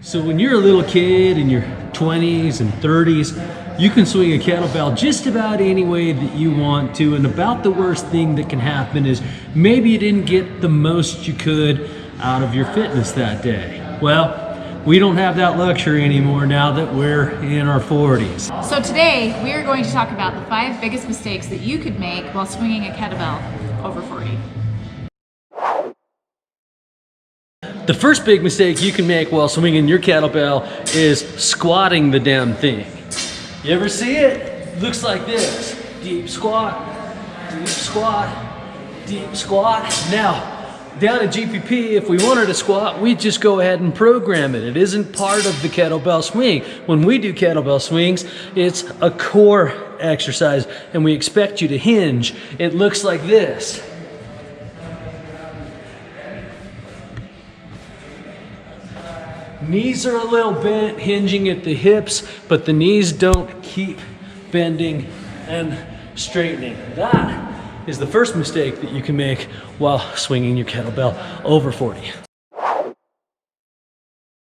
So when you're a little kid in your 20s and 30s, you can swing a kettlebell just about any way that you want to, and about the worst thing that can happen is maybe you didn't get the most you could out of your fitness that day. Well, we don't have that luxury anymore now that we're in our 40s. So today we are going to talk about the 5 biggest mistakes that you could make while swinging a kettlebell over 40. The first big mistake you can make while swinging your kettlebell is squatting the damn thing. You ever see it? Looks like this. Deep squat, deep squat, deep squat. Now, down at GPP, if we wanted to squat, we just go ahead and program it. It isn't part of the kettlebell swing. When we do kettlebell swings, it's a core exercise and we expect you to hinge. It looks like this. Knees are a little bent, hinging at the hips, but the knees don't keep bending and straightening. That is the first mistake that you can make while swinging your kettlebell over 40.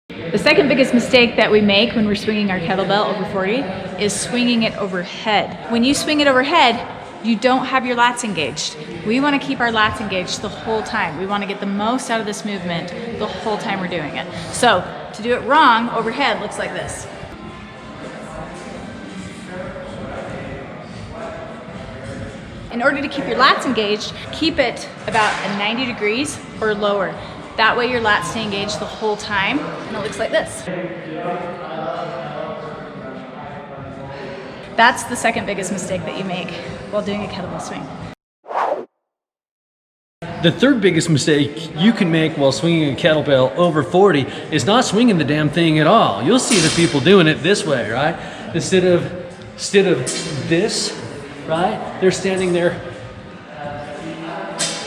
The second biggest mistake that we make when we're swinging our kettlebell over 40 is swinging it overhead. When you swing it overhead, you don't have your lats engaged. We want to keep our lats engaged the whole time. We want to get the most out of this movement the whole time we're doing it. So to do it wrong, overhead looks like this. In order to keep your lats engaged, keep it about at 90 degrees or lower. That way your lats stay engaged the whole time, and it looks like this. That's the second biggest mistake that you make while doing a kettlebell swing. The third biggest mistake you can make while swinging a kettlebell over 40 is not swinging the damn thing at all. You'll see the people doing it this way, right? Instead of this, right? They're standing there.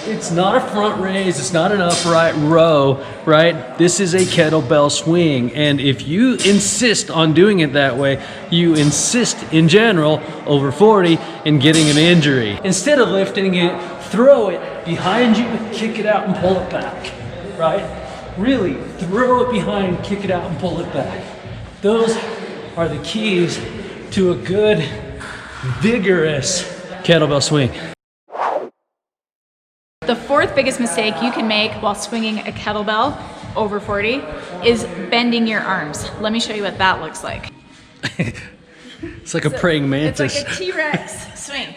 It's not a front raise, it's not an upright row, right? This is a kettlebell swing, and if you insist on doing it that way, you insist in general over 40 in getting an injury. Instead of lifting it, throw it behind you, kick it out and pull it back, right? Really, throw it behind, kick it out and pull it back. Those are the keys to a good, vigorous kettlebell swing. The fourth biggest mistake you can make while swinging a kettlebell over 40 is bending your arms. Let me show you what that looks like. It's like a praying mantis. It's like a T-Rex swing,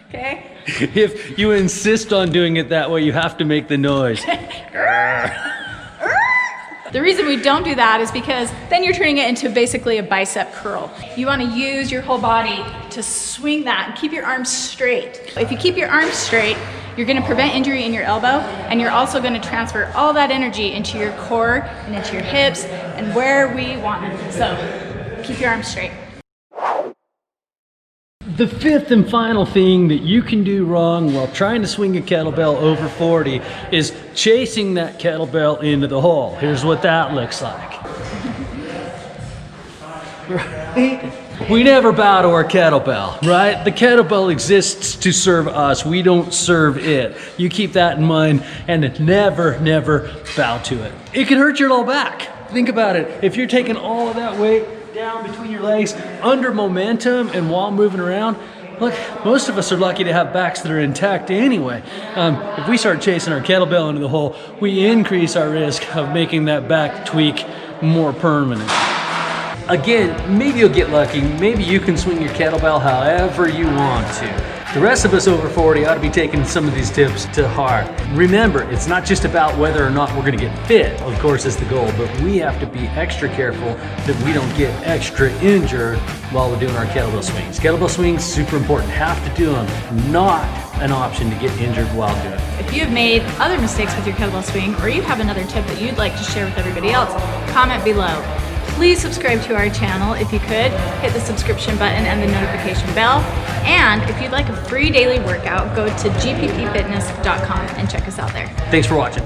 okay? If you insist on doing it that way, you have to make the noise. The reason we don't do that is because then you're turning it into basically a bicep curl. You want to use your whole body to swing that and keep your arms straight. If you keep your arms straight, you're going to prevent injury in your elbow, and you're also going to transfer all that energy into your core and into your hips and where we want it. So keep your arms straight. The fifth and final thing that you can do wrong while trying to swing a kettlebell over 40 is chasing that kettlebell into the hole. Here's what that looks like. Right? We never bow to our kettlebell, right? The kettlebell exists to serve us. We don't serve it. You keep that in mind and never, never bow to it. It can hurt your low back. Think about it. If you're taking all of that weight down between your legs under momentum and while moving around, look, most of us are lucky to have backs that are intact anyway. If we start chasing our kettlebell into the hole, we increase our risk of making that back tweak more permanent. Again, maybe you'll get lucky. Maybe you can swing your kettlebell however you want to. The rest of us over 40 ought to be taking some of these tips to heart. Remember, it's not just about whether or not we're gonna get fit, of course is the goal, but we have to be extra careful that we don't get extra injured while we're doing our kettlebell swings. Kettlebell swings, super important, have to do them, not an option to get injured while doing it. If you have made other mistakes with your kettlebell swing, or you have another tip that you'd like to share with everybody else, comment below. Please subscribe to our channel if you could. Hit the subscription button and the notification bell. And if you'd like a free daily workout, go to gppfitness.com and check us out there. Thanks for watching.